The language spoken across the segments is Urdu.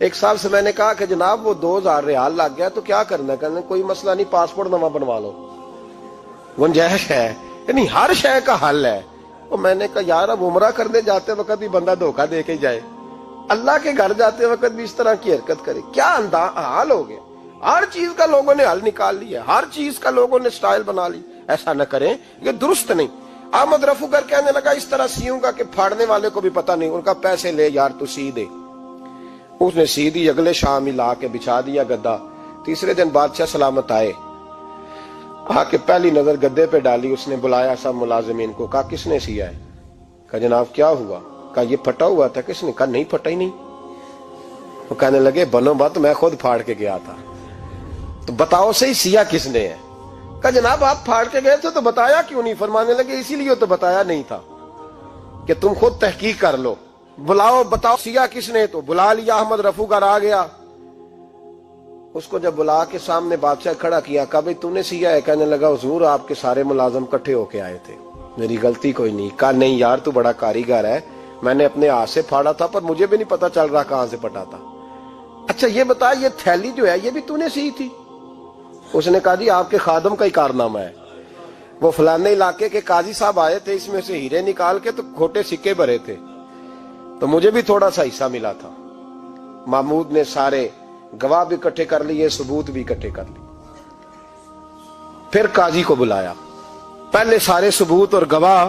ایک صاحب سے میں نے کہا کہ جناب وہ 2000 ریال لگ گیا تو کیا کرنا ہے؟ کہنے کوئی مسئلہ نہیں، پاسپورٹ نواں بنوا لو، گنجائش ہے، یعنی ہر شے کا حل ہے۔ وہ میں نے کہا یار اب عمرہ کرنے جاتے وقت بھی بندہ دھوکہ دے کے جائے، اللہ کے گھر جاتے وقت بھی اس طرح کی حرکت کرے، کیا حال ہو گیا؟ ہر چیز کا لوگوں نے حل نکال لیا، ہر چیز کا لوگوں نے سٹائل بنا لی۔ ایسا نہ کریں، یہ درست نہیں۔ احمد رفو گر کہنے لگا اس طرح سیوں گا کہ پھاڑنے والے کو بھی پتہ نہیں، ان کا پیسے لے یار تو سی دے۔ اس نے سی دی، اگلے شام ہی لا کے بچھا دیا گدا۔ تیسرے دن بادشاہ سلامت آئے، آ کے پہلی نظر گدے پہ ڈالی، اس نے بلایا سب ملازمین کو، کہا کس نے سیا ہے؟ کہا جناب کیا ہوا؟ کہا یہ پھٹا ہوا تھا۔ کس نے؟ کہا نہیں پھٹا ہی نہیں۔ وہ کہنے لگے بنو بات، میں خود پھاڑ کے گیا تھا، تو بتاؤ صحیح سیا کس نے ہے؟ کہا جناب آپ پھاڑ کے گئے تھے تو بتایا کیوں نہیں؟ فرمانے لگے اسی لیے تو بتایا نہیں تھا کہ تم خود تحقیق کر لو، بلاؤ بتاؤ سیا کس نے۔ تو بلا لیا، احمد رفو گر آ گیا۔ اس کو جب بلا کے سامنے بادشاہ کھڑا کیا، کہا بھئی تو نے سیا ہے؟ کہنے لگا حضور آپ کے سارے ملازم کٹھے ہو کے آئے تھے، میری غلطی کوئی نہیں۔ کہا نہیں یار تو بڑا کاریگر ہے، میں نے اپنے ہاتھ سے پھاڑا تھا پر مجھے بھی نہیں پتا چل رہا کہاں سے پھٹا تھا۔ اچھا یہ بتا یہ تھیلی جو ہے یہ بھی تو نے سی تھی؟ اس نے کہا جی آپ کے خادم کا ہی کارنامہ ہے، وہ فلانے علاقے کے قاضی صاحب آئے تھے، اس میں سے ہیرے نکال کے تو کھوٹے سکے بھرے تھے، تو مجھے بھی تھوڑا سا حصہ ملا تھا۔ محمود نے سارے گواہ بھی اکٹھے کر لیے، ثبوت بھی اکٹھے کر لیے۔ پھر قاضی کو بلایا، پہلے سارے ثبوت اور گواہ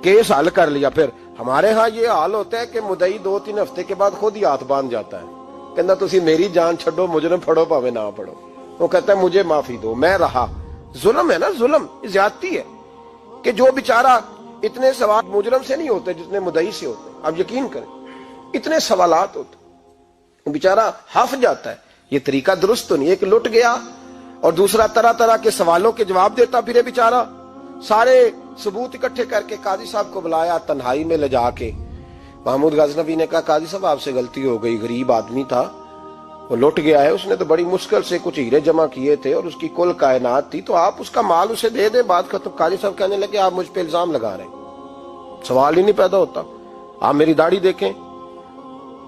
کیس حل کر لیا۔ پھر ہمارے ہاں یہ حال ہوتا ہے کہ مدعی 2-3 ہفتے کے بعد خود ہی ہاتھ باندھ جاتا ہے، کہنا تسی میری جان چھڈو، مجرم پھڑو پاوے نہ پڑھو۔ وہ کہتا ہے مجھے معافی دو، میں رہا۔ ظلم ہے نا، ظلم زیادتی ہے کہ جو بیچارہ اتنے سوال مجرم سے نہیں ہوتے جتنے مدعی سے ہوتے ہیں۔ اب یقین کریں اتنے سوالات ہوتے، بیچارہ ہف جاتا ہے۔ یہ طریقہ درست تو نہیں، ایک لٹ گیا اور دوسرا طرح طرح کے سوالوں کے جواب دیتا پھرے بیچارہ۔ سارے ثبوت اکٹھے کر کے قاضی صاحب کو بلایا، تنہائی میں لے جا کے محمود غزنوی نے کہا قاضی صاحب آپ سے غلطی ہو گئی، غریب آدمی تھا، وہ لٹ گیا ہے، اس نے تو بڑی مشکل سے کچھ ہیرے جمع کیے تھے اور اس کی کل کائنات تھی، تو آپ اس کا مال اسے دے دیں، بات ختم۔ قاضی صاحب کہنے لگے آپ مجھ پہ الزام لگا رہے ہیں، سوال ہی نہیں پیدا ہوتا۔ آپ میری داڑھی دیکھیں،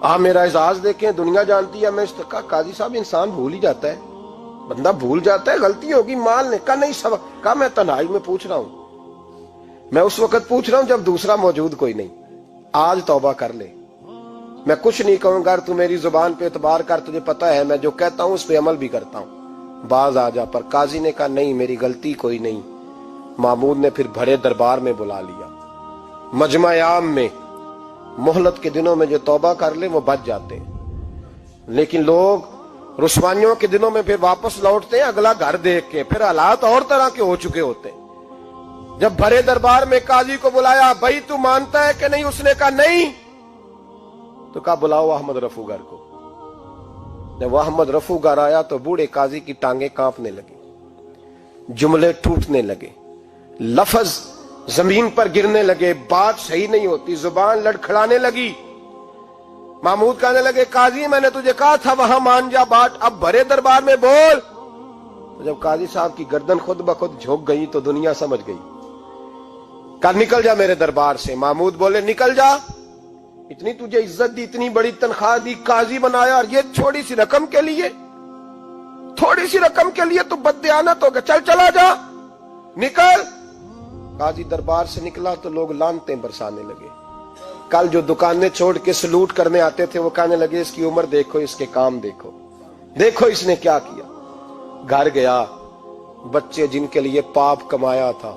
آپ میرا اعزاز دیکھیں، دنیا جانتی ہے میں اس کا۔ قاضی صاحب انسان بھول ہی جاتا ہے، بندہ بھول جاتا ہے، غلطی ہوگی، مال نے کہا نہیں سب، کہا میں تنہائی میں پوچھ رہا ہوں، میں اس وقت پوچھ رہا ہوں جب دوسرا موجود کوئی نہیں، آج توبہ کر لے، میں کچھ نہیں کہوں گا، تو میری زبان پہ اعتبار کر، تجھے پتا ہے میں جو کہتا ہوں اس پہ عمل بھی کرتا ہوں، باز آ جا۔ پر قاضی نے کہا نہیں میری غلطی کوئی نہیں۔ محمود نے پھر بڑے دربار میں بلا لیا، مجمع عام میں۔ مہلت کے دنوں میں جو توبہ کر لے وہ بچ جاتے ہیں، لیکن لوگ رسوائیوں کے دنوں میں پھر واپس لوٹتے ہیں اگلا گھر دیکھ کے، پھر حالات اور طرح کے ہو چکے ہوتے ہیں۔ جب بڑے دربار میں قاضی کو بلایا، بھائی تو مانتا ہے کہ نہیں؟ اس نے کہا نہیں۔ تو کہا بلاؤ احمد رفو گر کو۔ جب احمد رفو گر آیا تو بوڑھے قاضی کی ٹانگیں کانپنے لگی، جملے ٹوٹنے لگے، لفظ زمین پر گرنے لگے، بات صحیح نہیں ہوتی، زبان لڑکھڑانے لگی۔ محمود کہنے لگے قاضی میں نے تجھے کہا تھا وہاں مان جا بات، اب بڑے دربار میں بول۔ تو جب قاضی صاحب کی گردن خود بخود جھک گئی تو دنیا سمجھ گئی، کہا نکل جا میرے دربار سے۔ محمود بولے نکل جا، اتنی تجھے عزت دی، اتنی بڑی تنخواہ دی، قاضی بنایا، اور یہ چھوٹی سی رقم کے لیے، تھوڑی سی رقم کے لیے تو بددیانت ہو گیا، چل چلا جا، نکل۔ قاضی دربار سے نکلا تو لوگ لعنتیں برسانے لگے۔ کل جو دکانیں چھوڑ کے سلوٹ کرنے آتے تھے وہ کہنے لگے اس کی عمر دیکھو، اس کے کام دیکھو، دیکھو اس نے کیا کیا۔ گھر گیا، بچے جن کے لیے پاپ کمایا تھا،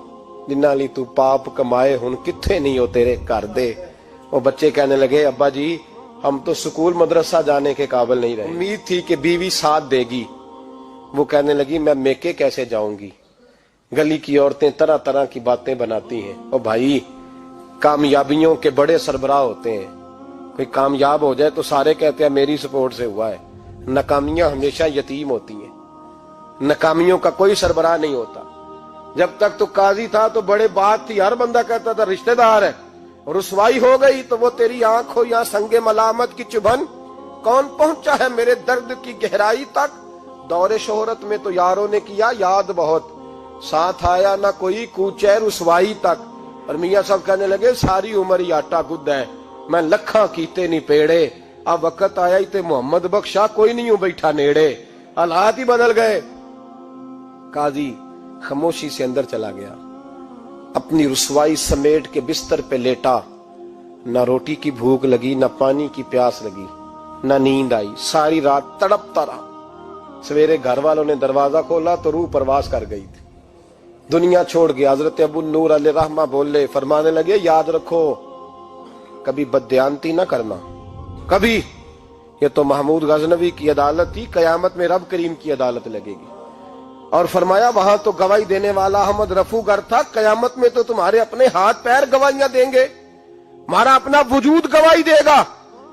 جنہاں لی تو پاپ کمائے ہن کتھے نہیں ہو تیرے کر دے۔ وہ بچے کہنے لگے ابا جی ہم تو سکول مدرسہ جانے کے قابل نہیں رہے، امید تھی کہ بیوی ساتھ دے گی۔ وہ کہنے لگی میں میکے کیسے جاؤں گی، گلی کی عورتیں طرح طرح کی باتیں بناتی ہیں۔ او بھائی کامیابیوں کے بڑے سربراہ ہوتے ہیں، کوئی کامیاب ہو جائے تو سارے کہتے ہیں میری سپورٹ سے ہوا ہے، ناکامیاں ہمیشہ یتیم ہوتی ہیں، ناکامیوں کا کوئی سربراہ نہیں ہوتا۔ جب تک تو قاضی تھا تو بڑے بات تھی، ہر بندہ کہتا تھا رشتہ دار ہے، رسوائی ہو گئی تو وہ تیری آنکھ ہو یا سنگ ملامت کی چبھن، کون پہنچا ہے میرے درد کی گہرائی تک، دور شہرت میں تو یاروں نے کیا یاد بہت، ساتھ آیا نہ کوئی کوچے رسوائی تک۔ اور میاں صاحب کہنے لگے ساری عمر ہی آٹا گد ہے، میں لکھاں کیتے نہیں پیڑے، اب وقت آیا ہی تے محمد بخشا کوئی نہیں ہوں بیٹھا نیڑے، حالات ہی بدل گئے۔ قاضی خاموشی سے اندر چلا گیا، اپنی رسوائی سمیٹ کے بستر پہ لیٹا، نہ روٹی کی بھوک لگی، نہ پانی کی پیاس لگی، نہ نیند آئی، ساری رات تڑپتا رہا۔ سویرے گھر والوں نے دروازہ کھولا تو روح پرواز کر گئی تھی، دنیا چھوڑ گیا۔ حضرت ابو النور علیہ رحمہ بولے، فرمانے لگے یاد رکھو کبھی بددیانتی نہ کرنا، کبھی۔ یہ تو محمود غزنوی کی عدالت تھی، قیامت میں رب کریم کی عدالت لگے گی۔ اور فرمایا وہاں تو گواہی دینے والا احمد رفو گر تھا، قیامت میں تو تمہارے اپنے ہاتھ پیر گواہیاں دیں گے، ہمارا اپنا وجود گواہی دے گا۔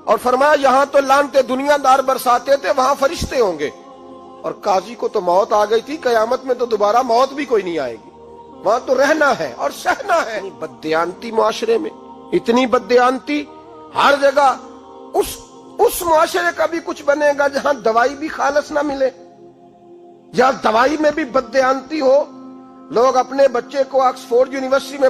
اور فرمایا یہاں تو لانتے دنیا دار برساتے تھے، وہاں فرشتے ہوں گے۔ اور قاضی کو تو موت آ گئی تھی، قیامت میں تو دوبارہ موت بھی کوئی نہیں آئے گی، وہاں تو رہنا ہے اور سہنا ہے۔ بددیانتی معاشرے میں، اتنی بددیانتی ہر جگہ۔ اس معاشرے کا بھی کچھ بنے گا جہاں دوائی بھی خالص نہ ملے، جہاں دوائی میں بھی بددیانتی ہو، لوگ اپنے بچے کو آکسفورڈ یونیورسٹی میں